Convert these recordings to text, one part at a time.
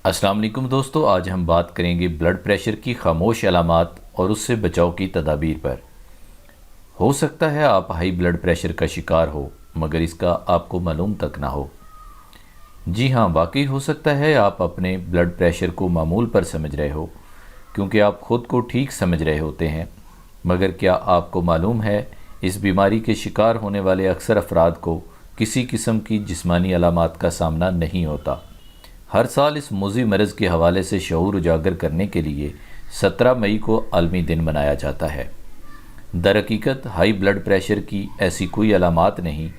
السلام علیکم دوستو، آج ہم بات کریں گے بلڈ پریشر کی خاموش علامات اور اس سے بچاؤ کی تدابیر پر۔ ہو سکتا ہے آپ ہائی بلڈ پریشر کا شکار ہو مگر اس کا آپ کو معلوم تک نہ ہو۔ جی ہاں، واقعی ہو سکتا ہے آپ اپنے بلڈ پریشر کو معمول پر سمجھ رہے ہو کیونکہ آپ خود کو ٹھیک سمجھ رہے ہوتے ہیں، مگر کیا آپ کو معلوم ہے اس بیماری کے شکار ہونے والے اکثر افراد کو کسی قسم کی جسمانی علامات کا سامنا نہیں ہوتا۔ ہر سال اس موذی مرض کے حوالے سے شعور اجاگر کرنے کے لیے 17 مئی کو عالمی دن منایا جاتا ہے۔ در حقیقت ہائی بلڈ پریشر کی ایسی کوئی علامات نہیں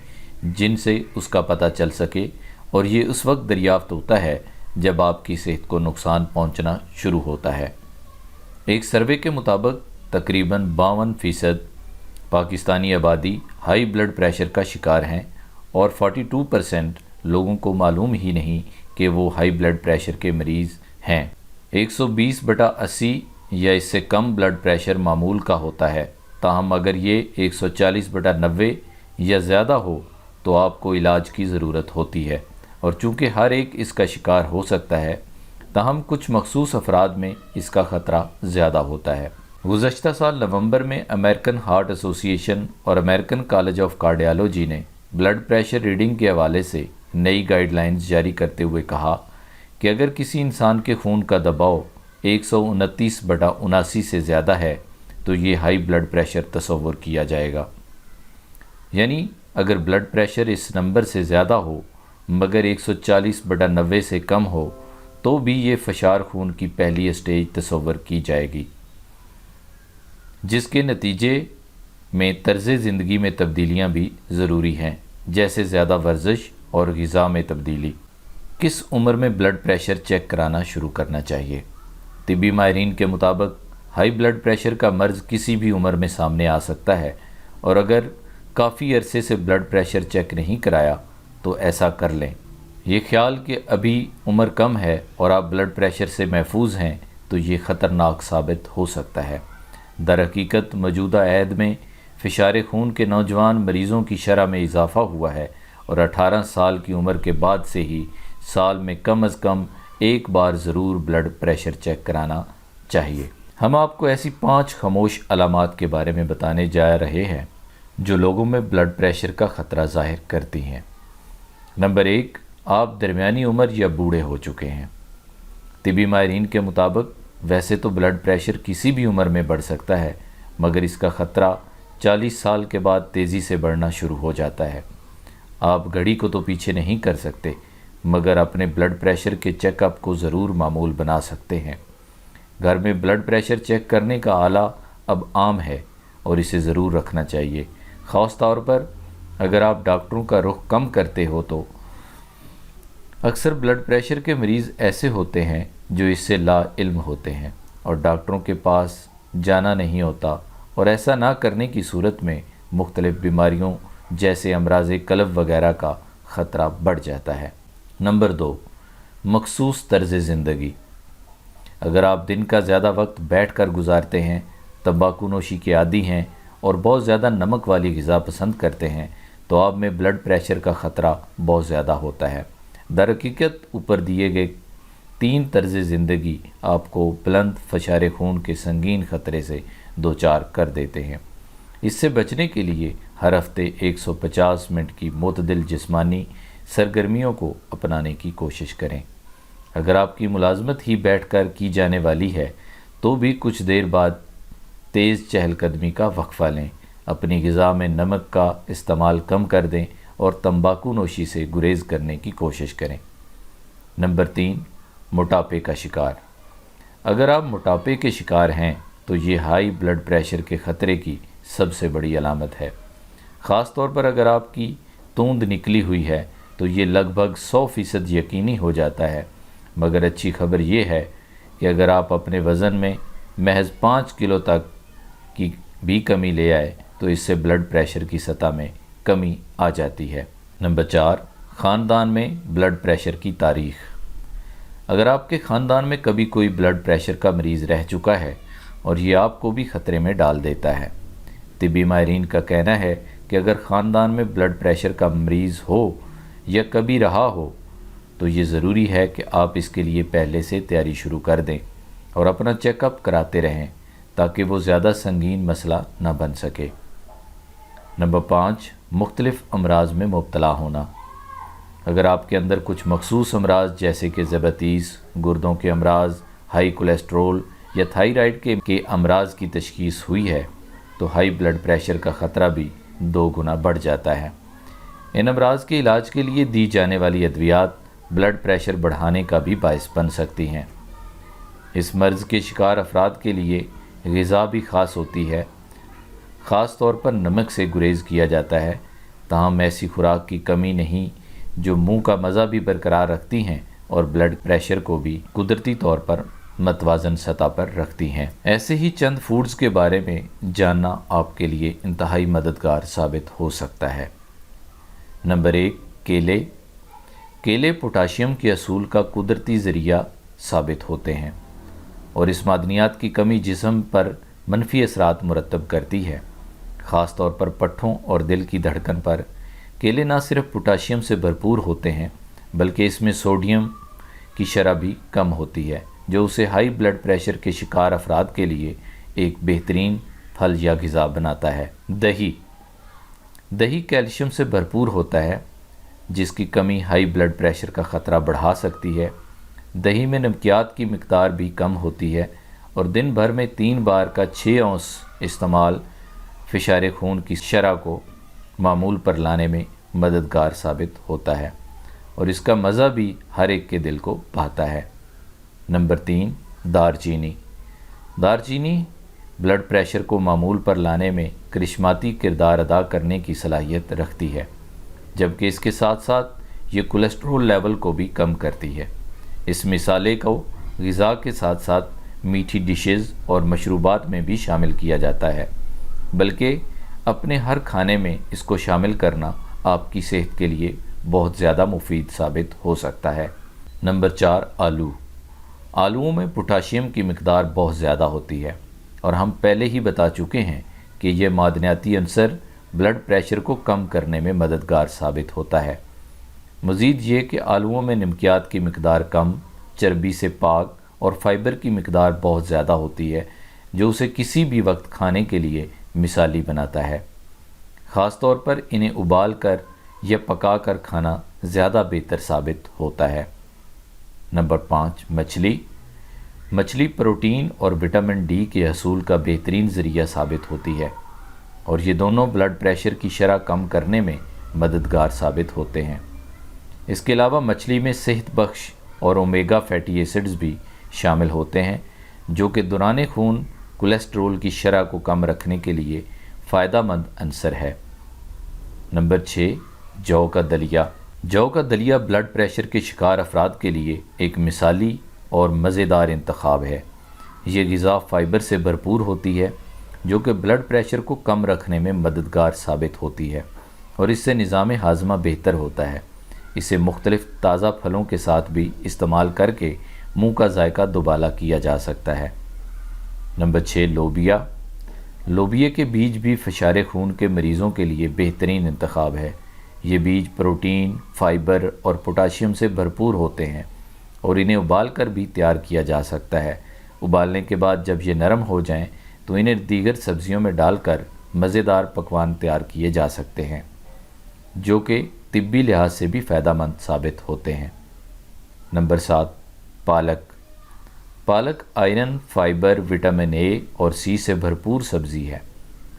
جن سے اس کا پتہ چل سکے، اور یہ اس وقت دریافت ہوتا ہے جب آپ کی صحت کو نقصان پہنچنا شروع ہوتا ہے۔ ایک سروے کے مطابق تقریباً 52% پاکستانی آبادی ہائی بلڈ پریشر کا شکار ہیں اور 42% لوگوں کو معلوم ہی نہیں کہ وہ ہائی بلڈ پریشر کے مریض ہیں۔ 120/80 یا اس سے کم بلڈ پریشر معمول کا ہوتا ہے، تاہم اگر یہ 140/90 یا زیادہ ہو تو آپ کو علاج کی ضرورت ہوتی ہے، اور چونکہ ہر ایک اس کا شکار ہو سکتا ہے، تاہم کچھ مخصوص افراد میں اس کا خطرہ زیادہ ہوتا ہے۔ گزشتہ سال نومبر میں امریکن ہارٹ ایسوسی ایشن اور امریکن کالج آف کارڈیالوجی نے بلڈ پریشر ریڈنگ کے حوالے سے نئی گائیڈ لائنز جاری کرتے ہوئے کہا کہ اگر کسی انسان کے خون کا دباؤ 129/79 سے زیادہ ہے تو یہ ہائی بلڈ پریشر تصور کیا جائے گا۔ یعنی اگر بلڈ پریشر اس نمبر سے زیادہ ہو مگر 140/90 سے کم ہو تو بھی یہ فشار خون کی پہلی اسٹیج تصور کی جائے گی، جس کے نتیجے میں طرز زندگی میں تبدیلیاں بھی ضروری ہیں، جیسے زیادہ ورزش اور غذا میں تبدیلی۔ کس عمر میں بلڈ پریشر چیک کرانا شروع کرنا چاہیے؟ طبی ماہرین کے مطابق ہائی بلڈ پریشر کا مرض کسی بھی عمر میں سامنے آ سکتا ہے، اور اگر کافی عرصے سے بلڈ پریشر چیک نہیں کرایا تو ایسا کر لیں۔ یہ خیال کہ ابھی عمر کم ہے اور آپ بلڈ پریشر سے محفوظ ہیں تو یہ خطرناک ثابت ہو سکتا ہے۔ در حقیقت موجودہ عہد میں فشار خون کے نوجوان مریضوں کی شرح میں اضافہ ہوا ہے، اور 18 سال کی عمر کے بعد سے ہی سال میں کم از کم ایک بار ضرور بلڈ پریشر چیک کرانا چاہیے۔ ہم آپ کو ایسی 5 خاموش علامات کے بارے میں بتانے جا رہے ہیں جو لوگوں میں بلڈ پریشر کا خطرہ ظاہر کرتی ہیں۔ نمبر 1، آپ درمیانی عمر یا بوڑھے ہو چکے ہیں۔ طبی ماہرین کے مطابق ویسے تو بلڈ پریشر کسی بھی عمر میں بڑھ سکتا ہے، مگر اس کا خطرہ 40 سال کے بعد تیزی سے بڑھنا شروع ہو جاتا ہے۔ آپ گھڑی کو تو پیچھے نہیں کر سکتے، مگر اپنے بلڈ پریشر کے چیک اپ کو ضرور معمول بنا سکتے ہیں۔ گھر میں بلڈ پریشر چیک کرنے کا آلہ اب عام ہے اور اسے ضرور رکھنا چاہیے، خاص طور پر اگر آپ ڈاکٹروں کا رخ کم کرتے ہو تو۔ اکثر بلڈ پریشر کے مریض ایسے ہوتے ہیں جو اس سے لا علم ہوتے ہیں اور ڈاکٹروں کے پاس جانا نہیں ہوتا، اور ایسا نہ کرنے کی صورت میں مختلف بیماریوں جیسے امراض قلب وغیرہ کا خطرہ بڑھ جاتا ہے۔ نمبر 2، مخصوص طرز زندگی۔ اگر آپ دن کا زیادہ وقت بیٹھ کر گزارتے ہیں، تمباکو نوشی کے عادی ہیں اور بہت زیادہ نمک والی غذا پسند کرتے ہیں تو آپ میں بلڈ پریشر کا خطرہ بہت زیادہ ہوتا ہے۔ در حقیقت اوپر دیے گئے 3 طرز زندگی آپ کو بلند فشار خون کے سنگین خطرے سے دوچار کر دیتے ہیں۔ اس سے بچنے کے لیے ہر ہفتے 150 منٹ کی معتدل جسمانی سرگرمیوں کو اپنانے کی کوشش کریں۔ اگر آپ کی ملازمت ہی بیٹھ کر کی جانے والی ہے تو بھی کچھ دیر بعد تیز چہل قدمی کا وقفہ لیں، اپنی غذا میں نمک کا استعمال کم کر دیں اور تمباکو نوشی سے گریز کرنے کی کوشش کریں۔ نمبر 3، موٹاپے کا شکار۔ اگر آپ موٹاپے کے شکار ہیں تو یہ ہائی بلڈ پریشر کے خطرے کی سب سے بڑی علامت ہے، خاص طور پر اگر آپ کی توند نکلی ہوئی ہے تو یہ لگ بھگ 100% یقینی ہو جاتا ہے۔ مگر اچھی خبر یہ ہے کہ اگر آپ اپنے وزن میں محض 5 کلو تک کی بھی کمی لے آئے تو اس سے بلڈ پریشر کی سطح میں کمی آ جاتی ہے۔ نمبر 4، خاندان میں بلڈ پریشر کی تاریخ۔ اگر آپ کے خاندان میں کبھی کوئی بلڈ پریشر کا مریض رہ چکا ہے اور یہ آپ کو بھی خطرے میں ڈال دیتا ہے۔ طبی ماہرین کا کہنا ہے کہ اگر خاندان میں بلڈ پریشر کا مریض ہو یا کبھی رہا ہو تو یہ ضروری ہے کہ آپ اس کے لیے پہلے سے تیاری شروع کر دیں اور اپنا چیک اپ کراتے رہیں تاکہ وہ زیادہ سنگین مسئلہ نہ بن سکے۔ نمبر 5، مختلف امراض میں مبتلا ہونا۔ اگر آپ کے اندر کچھ مخصوص امراض جیسے کہ ذیابیطس، گردوں کے امراض، ہائی کولیسٹرول یا تھائرائیڈ کے امراض کی تشخیص ہوئی ہے تو ہائی بلڈ پریشر کا خطرہ بھی 2 گنا بڑھ جاتا ہے۔ ان امراض کے علاج کے لیے دی جانے والی ادویات بلڈ پریشر بڑھانے کا بھی باعث بن سکتی ہیں۔ اس مرض کے شکار افراد کے لیے غذا بھی خاص ہوتی ہے، خاص طور پر نمک سے گریز کیا جاتا ہے، تاہم ایسی خوراک کی کمی نہیں جو منہ کا مزہ بھی برقرار رکھتی ہیں اور بلڈ پریشر کو بھی قدرتی طور پر متوازن سطح پر رکھتی ہیں۔ ایسے ہی چند فوڈز کے بارے میں جاننا آپ کے لیے انتہائی مددگار ثابت ہو سکتا ہے۔ نمبر 1، کیلے۔ کیلے پوٹاشیم کے حصول کا قدرتی ذریعہ ثابت ہوتے ہیں اور اس معدنیات کی کمی جسم پر منفی اثرات مرتب کرتی ہے، خاص طور پر پٹھوں اور دل کی دھڑکن پر۔ کیلے نہ صرف پوٹاشیم سے بھرپور ہوتے ہیں بلکہ اس میں سوڈیم کی شرح بھی کم ہوتی ہے، جو اسے ہائی بلڈ پریشر کے شکار افراد کے لیے ایک بہترین پھل یا غذا بناتا ہے۔ دہی کیلشیم سے بھرپور ہوتا ہے، جس کی کمی ہائی بلڈ پریشر کا خطرہ بڑھا سکتی ہے۔ دہی میں نمکیات کی مقدار بھی کم ہوتی ہے اور دن بھر میں 3 بار کا 6 اونس استعمال فشار خون کی شرح کو معمول پر لانے میں مددگار ثابت ہوتا ہے اور اس کا مزہ بھی ہر ایک کے دل کو بھاتا ہے۔ نمبر 3، دارچینی۔ دارچینی بلڈ پریشر کو معمول پر لانے میں کرشماتی کردار ادا کرنے کی صلاحیت رکھتی ہے، جبکہ اس کے ساتھ ساتھ یہ کولیسٹرول لیول کو بھی کم کرتی ہے۔ اس مسالے کو غذا کے ساتھ ساتھ میٹھی ڈشز اور مشروبات میں بھی شامل کیا جاتا ہے، بلکہ اپنے ہر کھانے میں اس کو شامل کرنا آپ کی صحت کے لیے بہت زیادہ مفید ثابت ہو سکتا ہے۔ نمبر 4، آلو۔ آلوؤں میں پوٹاشیم کی مقدار بہت زیادہ ہوتی ہے اور ہم پہلے ہی بتا چکے ہیں کہ یہ معدنیاتی عنصر بلڈ پریشر کو کم کرنے میں مددگار ثابت ہوتا ہے۔ مزید یہ کہ آلوؤں میں نمکیات کی مقدار کم، چربی سے پاک اور فائبر کی مقدار بہت زیادہ ہوتی ہے، جو اسے کسی بھی وقت کھانے کے لیے مثالی بناتا ہے۔ خاص طور پر انہیں ابال کر یا پکا کر کھانا زیادہ بہتر ثابت ہوتا ہے۔ نمبر 5، مچھلی۔ مچھلی پروٹین اور وٹامن ڈی کے حصول کا بہترین ذریعہ ثابت ہوتی ہے اور یہ دونوں بلڈ پریشر کی شرح کم کرنے میں مددگار ثابت ہوتے ہیں۔ اس کے علاوہ مچھلی میں صحت بخش اور اومیگا فیٹی ایسڈز بھی شامل ہوتے ہیں، جو کہ دوران خون کولیسٹرول کی شرح کو کم رکھنے کے لیے فائدہ مند عنصر ہے۔ نمبر 6، جو کا دلیا۔ جو کا دلیا بلڈ پریشر کے شکار افراد کے لیے ایک مثالی اور مزیدار انتخاب ہے۔ یہ غذا فائبر سے بھرپور ہوتی ہے، جو کہ بلڈ پریشر کو کم رکھنے میں مددگار ثابت ہوتی ہے اور اس سے نظام ہاضمہ بہتر ہوتا ہے۔ اسے مختلف تازہ پھلوں کے ساتھ بھی استعمال کر کے منہ کا ذائقہ دوبالا کیا جا سکتا ہے۔ نمبر 6، لوبیا۔ لوبیا کے بیج بھی فشار خون کے مریضوں کے لیے بہترین انتخاب ہے۔ یہ بیج پروٹین، فائبر اور پوٹاشیم سے بھرپور ہوتے ہیں اور انہیں ابال کر بھی تیار کیا جا سکتا ہے۔ ابالنے کے بعد جب یہ نرم ہو جائیں تو انہیں دیگر سبزیوں میں ڈال کر مزیدار پکوان تیار کیے جا سکتے ہیں، جو کہ طبی لحاظ سے بھی فائدہ مند ثابت ہوتے ہیں۔ Number 7، palak. Palak iron, fibre, vitamin A اور سی سے بھرپور سبزی ہے۔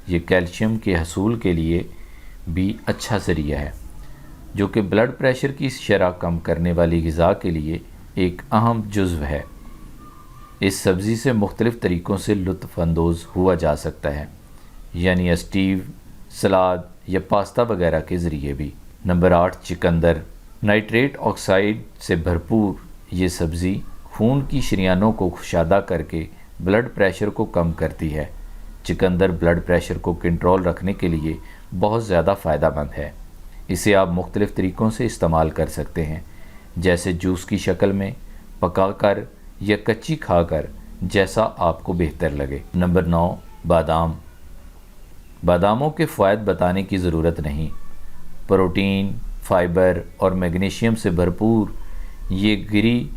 یہ کیلشیم کے حصول کے لیے بھی اچھا ذریعہ ہے، جو کہ بلڈ پریشر کی شرح کم کرنے والی غذا کے لیے ایک اہم جزو ہے۔ اس سبزی سے مختلف طریقوں سے لطف اندوز ہوا جا سکتا ہے، یعنی اسٹیو، سلاد یا پاستا وغیرہ کے ذریعے بھی۔ نمبر 8، چقندر۔ نائٹریٹ آکسائڈ سے بھرپور یہ سبزی خون کی شریانوں کو کشادہ کر کے بلڈ پریشر کو کم کرتی ہے۔ چقندر بلڈ پریشر کو کنٹرول رکھنے کے لیے بہت زیادہ فائدہ مند ہے۔ اسے آپ مختلف طریقوں سے استعمال کر سکتے ہیں، جیسے جوس کی شکل میں، پکا کر یا کچی کھا کر، جیسا آپ کو بہتر لگے۔ نمبر 9، بادام۔ باداموں کے فوائد بتانے کی ضرورت نہیں۔ پروٹین، فائبر اور میگنیشیم سے بھرپور یہ گری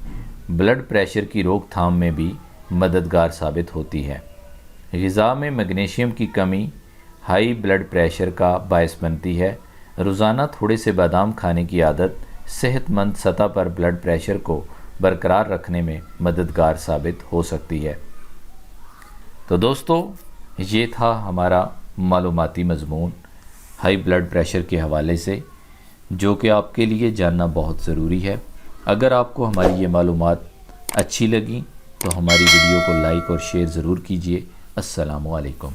بلڈ پریشر کی روک تھام میں بھی مددگار ثابت ہوتی ہے۔ غذا میں میگنیشیم کی کمی ہائی بلڈ پریشر کا باعث بنتی ہے۔ روزانہ تھوڑے سے بادام کھانے کی عادت صحت مند سطح پر بلڈ پریشر کو برقرار رکھنے میں مددگار ثابت ہو سکتی ہے۔ تو دوستو، یہ تھا ہمارا معلوماتی مضمون ہائی بلڈ پریشر کے حوالے سے، جو کہ آپ کے لیے جاننا بہت ضروری ہے۔ اگر آپ کو ہماری یہ معلومات اچھی لگیں تو ہماری ویڈیو کو لائک اور شیئر ضرور کیجیے۔ السلام علیکم۔